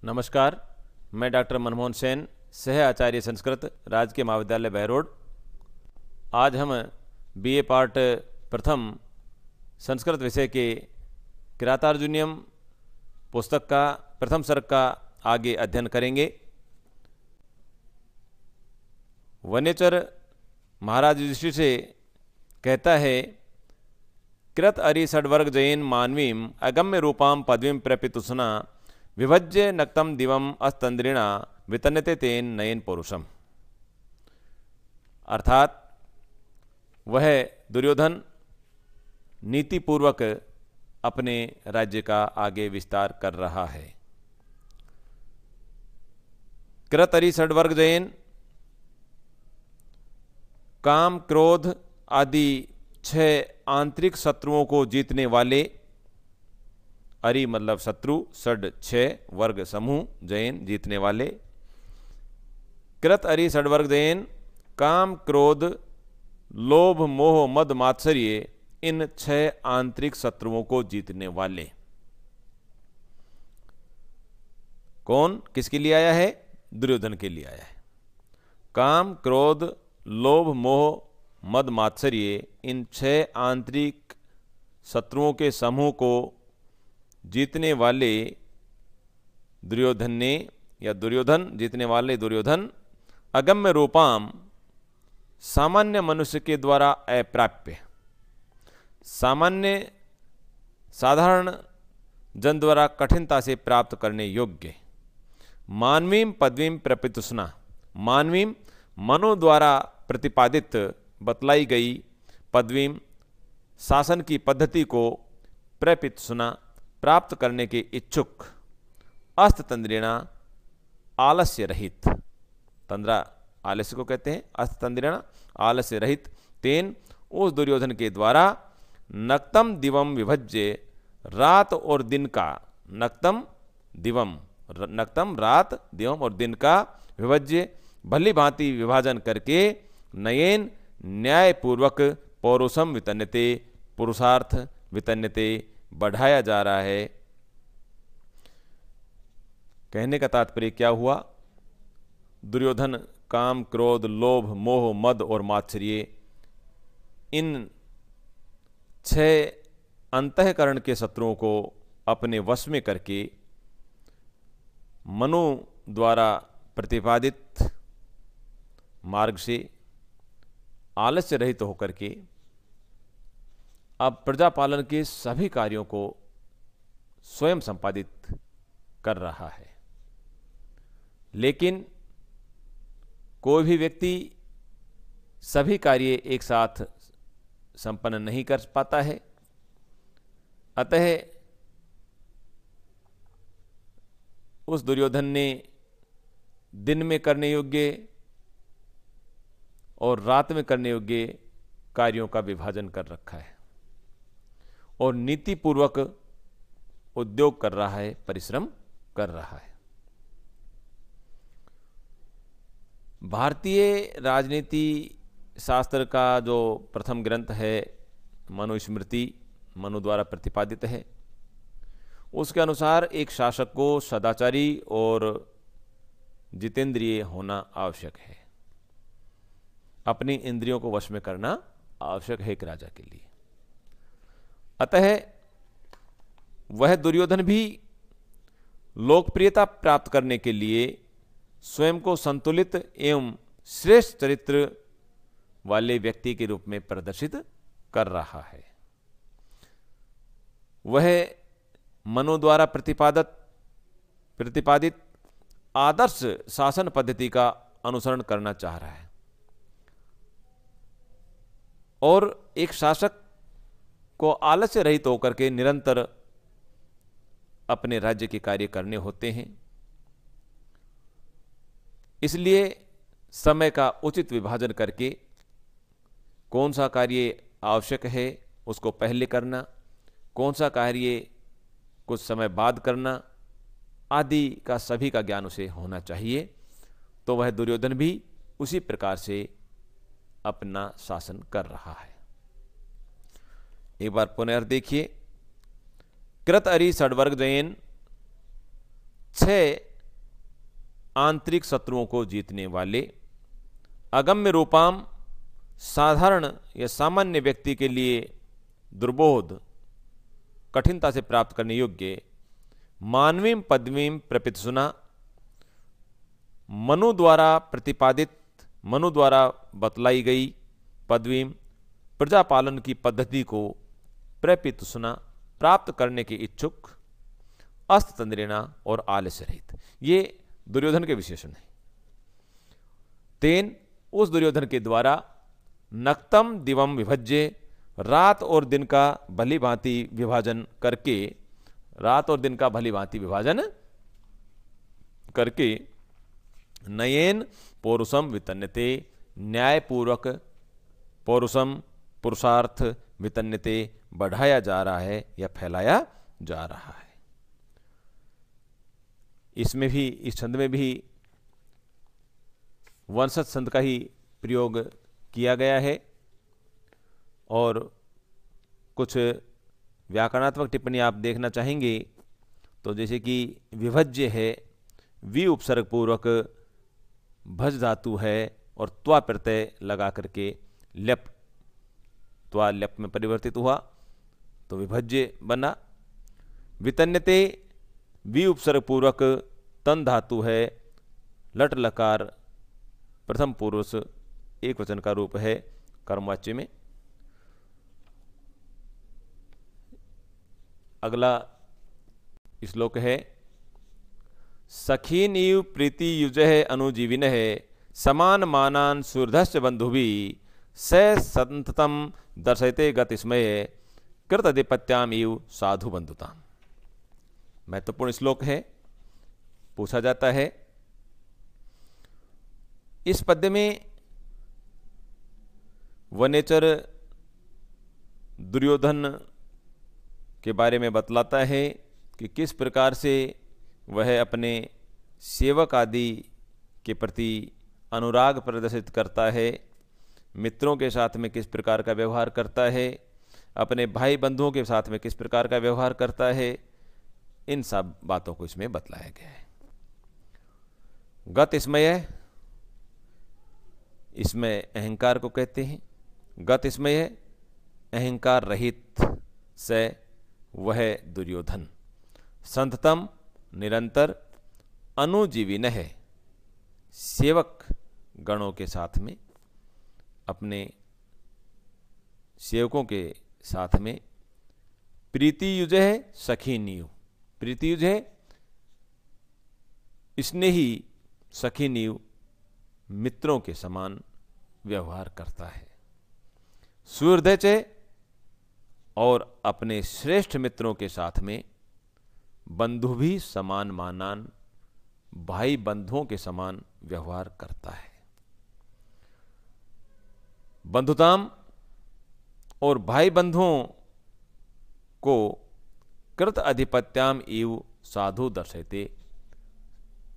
नमस्कार। मैं डॉक्टर मनमोहन सेन, सह आचार्य संस्कृत, राजकीय महाविद्यालय बहरोड। आज हम बीए पार्ट प्रथम संस्कृत विषय के किरातार्जुनीयम पुस्तक का प्रथम सर्ग का आगे अध्ययन करेंगे। वन्यचर महाराज युधिष्ठिर से कहता है, कृत अरि षड्वर्ग जयन मानवीम अगम्य रूपाम पदवीम प्रपितुसना विभज्य नक्तम दिवम अस्तंद्रिणा वितन्यते तेन नयन पौरुषम। अर्थात वह दुर्योधन नीतिपूर्वक अपने राज्य का आगे विस्तार कर रहा है। कृतरि षड्वर्ग जयन काम क्रोध आदि 6 आंतरिक शत्रुओं को जीतने वाले, अरि मतलब शत्रु, षड 6 वर्ग समूह, जैन जीतने वाले। कृत अरि षड्वर्ग जैन काम क्रोध लोभ मोह मद मात्सर्य, इन 6 आंतरिक शत्रुओं को जीतने वाले। कौन किसके लिए आया है? दुर्योधन के लिए आया है। काम क्रोध लोभ मोह मद मात्सर्य, इन 6 आंतरिक शत्रुओं के समूह को जीतने वाले दुर्योधन ने, या दुर्योधन जीतने वाले दुर्योधन, अगम्य रूपाम सामान्य मनुष्य के द्वारा अप्राप्य, सामान्य साधारण जन द्वारा कठिनता से प्राप्त करने योग्य, मानवीम पदवीम प्रपितुष्णा, मानवीम मनु द्वारा प्रतिपादित बतलाई गई पदवीम शासन की पद्धति को प्रपितुष्णा प्राप्त करने के इच्छुक, अस्ततंद्रिणा आलस्य रहित, तंद्रा आलस्य को कहते हैं, अस्ततंद्रिणा आलस्य रहित, तेन उस दुर्योधन के द्वारा नक्तम दिवम विभज्य, रात और दिन का, नक्तम दिवम, नक्तम रात, दिवम और दिन का, विभज्य भली भांति विभाजन करके, नयेन न्यायपूर्वक पौरुषम वितन्यते, पुरुषार्थ वितन्यते बढ़ाया जा रहा है। कहने का तात्पर्य क्या हुआ? दुर्योधन काम क्रोध लोभ मोह मद और मात्सर्य, इन 6 अंतःकरण के शत्रुओं को अपने वश में करके मनु द्वारा प्रतिपादित मार्ग से आलस्य रहित होकर के अब प्रजापालन के सभी कार्यों को स्वयं संपादित कर रहा है। लेकिन कोई भी व्यक्ति सभी कार्य एक साथ संपन्न नहीं कर पाता है। अतः उस दुर्योधन ने दिन में करने योग्य और रात में करने योग्य कार्यों का विभाजन कर रखा है और नीतिपूर्वक उद्योग कर रहा है, परिश्रम कर रहा है। भारतीय राजनीति शास्त्र का जो प्रथम ग्रंथ है मनुस्मृति, मनु द्वारा प्रतिपादित है, उसके अनुसार एक शासक को सदाचारी और जितेंद्रिय होना आवश्यक है। अपनी इंद्रियों को वश में करना आवश्यक है एक राजा के लिए। अतः वह दुर्योधन भी लोकप्रियता प्राप्त करने के लिए स्वयं को संतुलित एवं श्रेष्ठ चरित्र वाले व्यक्ति के रूप में प्रदर्शित कर रहा है। वह मनु द्वारा प्रतिपादित आदर्श शासन पद्धति का अनुसरण करना चाह रहा है और एक शासक को आलस्य रहित होकर के निरंतर अपने राज्य के कार्य करने होते हैं। इसलिए समय का उचित विभाजन करके कौन सा कार्य आवश्यक है उसको पहले करना, कौन सा कार्य कुछ समय बाद करना आदि का सभी का ज्ञान उसे होना चाहिए। तो वह दुर्योधन भी उसी प्रकार से अपना शासन कर रहा है। एक बार पुनः देखिए, कृत अरि षड्वर्ग जयन 6 आंतरिक शत्रुओं को जीतने वाले, अगम्य रूपाम साधारण या सामान्य व्यक्ति के लिए दुर्बोध कठिनता से प्राप्त करने योग्य, मानवीम पदवीम प्रपितसुना मनु द्वारा प्रतिपादित, मनु द्वारा बतलाई गई पदवीम प्रजापालन की पद्धति को प्रपितसुना प्राप्त करने के इच्छुक, अस्ततंद्रिणा और आलस्य रहित। ये दुर्योधन के विशेषण हैं। तेन उस दुर्योधन के द्वारा नक्तम दिवम विभज्य, रात और दिन का भली भांति विभाजन करके, रात और दिन का भली भांति विभाजन करके नयेन पौरुषम वितन्यते, न्यायपूर्वक पौरुषम पुरुषार्थ वितन्यते बढ़ाया जा रहा है या फैलाया जा रहा है। इसमें भी, इस छंद में भी वंशज छंद का ही प्रयोग किया गया है और कुछ व्याकरणात्मक टिप्पणी आप देखना चाहेंगे तो जैसे कि विभज्य है, वि उपसर्ग पूर्वक भज धातु है और त्वा प्रत्यय लगा करके ल्यप, त्वा ल्यप में परिवर्तित हुआ तो विभज्य बना। वितन्यते वि उपसर्ग पूर्वक तन धातु है, लट लकार प्रथम पुरुष एक वचन का रूप है कर्मवाच्य में। अगला श्लोक है सखीनीव प्रीति युजह अनुजीविन है, समान मानान सूर्धश्च बंधुभि स संततम दर्शयते गतिस्मय कृतधिपत्याम इव साधु बंधुता। महत्वपूर्ण श्लोक है। पूछा जाता है इस पद्य में वनेचर दुर्योधन के बारे में बतलाता है कि किस प्रकार से वह अपने सेवक आदि के प्रति अनुराग प्रदर्शित करता है, मित्रों के साथ में किस प्रकार का व्यवहार करता है, अपने भाई बंधुओं के साथ में किस प्रकार का व्यवहार करता है, इन सब बातों को इसमें बतलाया गया है। गत स्मय, इसमें अहंकार को कहते हैं। गत स्मय अहंकार रहित से वह दुर्योधन, संततम निरंतर, अनुजीविन है सेवक गणों के साथ में, अपने सेवकों के साथ में, प्रीति युज है सखी नीव, प्रीति युज है स्नेही, सखी नीव मित्रों के समान व्यवहार करता है। सूर्धच और अपने श्रेष्ठ मित्रों के साथ में बंधु भी समान मानान, भाई बंधुओं के समान व्यवहार करता है। बंधुताम और भाई बंधुओं को कृत अधिपत्याम इव साधु दर्शयते,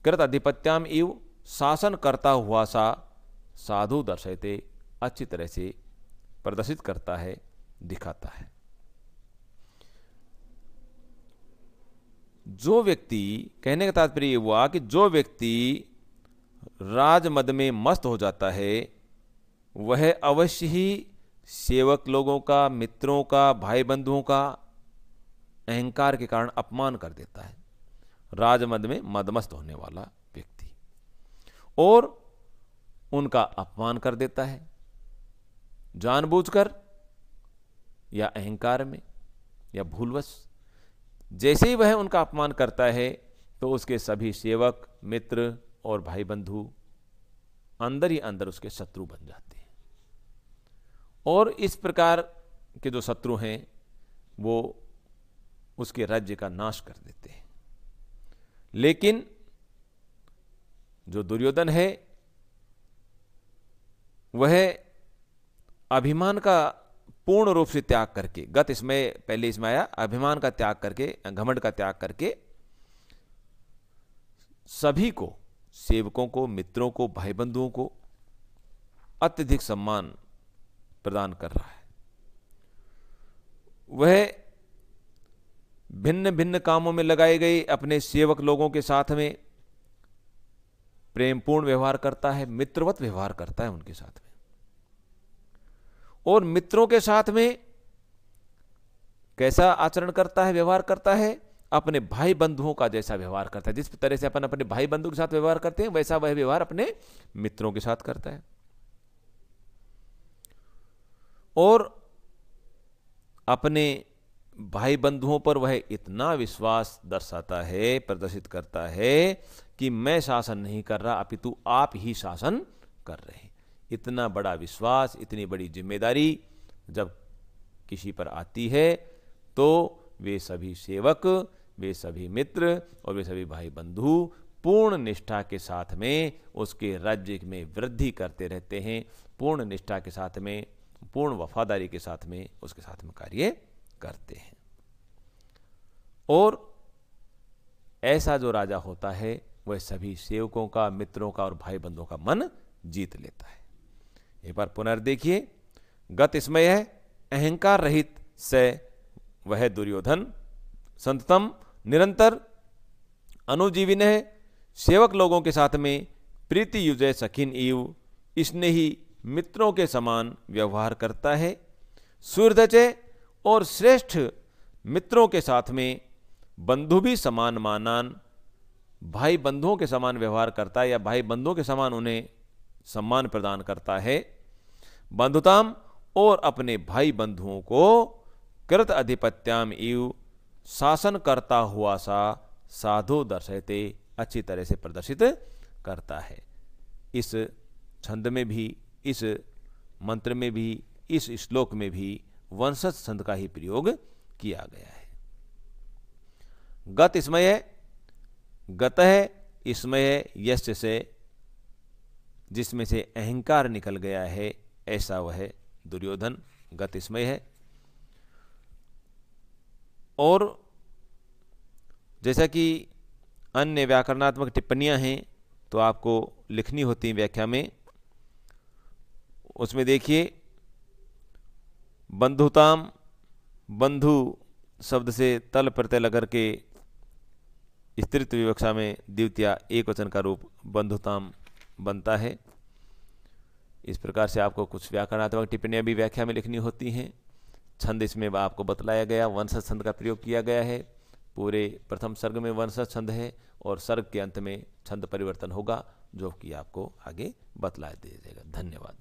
कृत अधिपत्याम इव शासन करता हुआ सा साधु दर्शयते अच्छी तरह से प्रदर्शित करता है, दिखाता है। जो व्यक्ति, कहने का तात्पर्य हुआ कि जो व्यक्ति राजमद में मस्त हो जाता है वह अवश्य ही सेवक लोगों का, मित्रों का, भाई बंधुओं का अहंकार के कारण अपमान कर देता है। राजमद में मदमस्त होने वाला व्यक्ति और उनका अपमान कर देता है, जानबूझकर या अहंकार में या भूलवश। जैसे ही वह उनका अपमान करता है तो उसके सभी सेवक, मित्र और भाई बंधु अंदर ही अंदर उसके शत्रु बन जाते हैं और इस प्रकार के जो शत्रु हैं वो उसके राज्य का नाश कर देते हैं। लेकिन जो दुर्योधन है वह अभिमान का पूर्ण रूप से त्याग करके, गत इसमें पहले इसमें आया, अभिमान का त्याग करके, घमंड का त्याग करके सभी को, सेवकों को, मित्रों को, भाई बंधुओं को अत्यधिक सम्मान प्रदान कर रहा है। वह भिन्न भिन्न कामों में लगाए गए अपने सेवक लोगों के साथ में प्रेमपूर्ण व्यवहार करता है, मित्रवत व्यवहार करता है उनके साथ में। और मित्रों के साथ में कैसा आचरण करता है, व्यवहार करता है? अपने भाई बंधुओं का जैसा व्यवहार करता है। जिस तरह से अपन अपने भाई बंधु के साथ व्यवहार करते हैं, वैसा वह व्यवहार अपने मित्रों के साथ करता है। और अपने भाई बंधुओं पर वह इतना विश्वास दर्शाता है, प्रदर्शित करता है कि मैं शासन नहीं कर रहा, अपितु आप ही शासन कर रहे हैं। इतना बड़ा विश्वास, इतनी बड़ी जिम्मेदारी जब किसी पर आती है तो वे सभी सेवक, वे सभी मित्र और वे सभी भाई बंधु पूर्ण निष्ठा के साथ में उसके राज्य में वृद्धि करते रहते हैं, पूर्ण निष्ठा के साथ में, पूर्ण वफादारी के साथ में उसके साथ में कार्य करते हैं। और ऐसा जो राजा होता है वह सभी सेवकों का, मित्रों का और भाई बंधुओं का मन जीत लेता है। एक बार पुनर्देखिए। गत इसमय है, अहंकार रहित से वह दुर्योधन संततम निरंतर अनुजीविन है, सेवक लोगों के साथ में प्रीति युजय सखिन इव, इसने ही मित्रों के समान व्यवहार करता है। सूर्यधचय और श्रेष्ठ मित्रों के साथ में बंधु भी समान मानान, भाई बंधुओं के समान व्यवहार करता है या भाई बंधुओं के समान उन्हें सम्मान प्रदान करता है। बंधुताम और अपने भाई बंधुओं को कृत अधिपत्याम इव, शासन करता हुआ सा साधु दर्शयते, अच्छी तरह से प्रदर्शित करता है। इस छंद में भी, इस मंत्र में भी, इस श्लोक में भी वंशज छंद का ही प्रयोग किया गया है। गत इसमय है, गत है, इसमय है, यश से जिसमें से अहंकार निकल गया है, ऐसा वह दुर्योधन गत इसमय है। और जैसा कि अन्य व्याकरणात्मक टिप्पणियां हैं तो आपको लिखनी होती हैं व्याख्या में, उसमें देखिए बंधुताम, बंधु शब्द से तल प्रत्यय लगर के स्त्रीत्व विवक्षा में द्वितीय एक वचन का रूप बंधुताम बनता है। इस प्रकार से आपको कुछ व्याकरणात्मक टिप्पणियां भी व्याख्या में लिखनी होती हैं। छंद इसमें आपको बतलाया गया, वंशज छंद का प्रयोग किया गया है। पूरे प्रथम सर्ग में वंशज छंद है और सर्ग के अंत में छंद परिवर्तन होगा, जो कि आपको आगे बतला दिया जाएगा। धन्यवाद।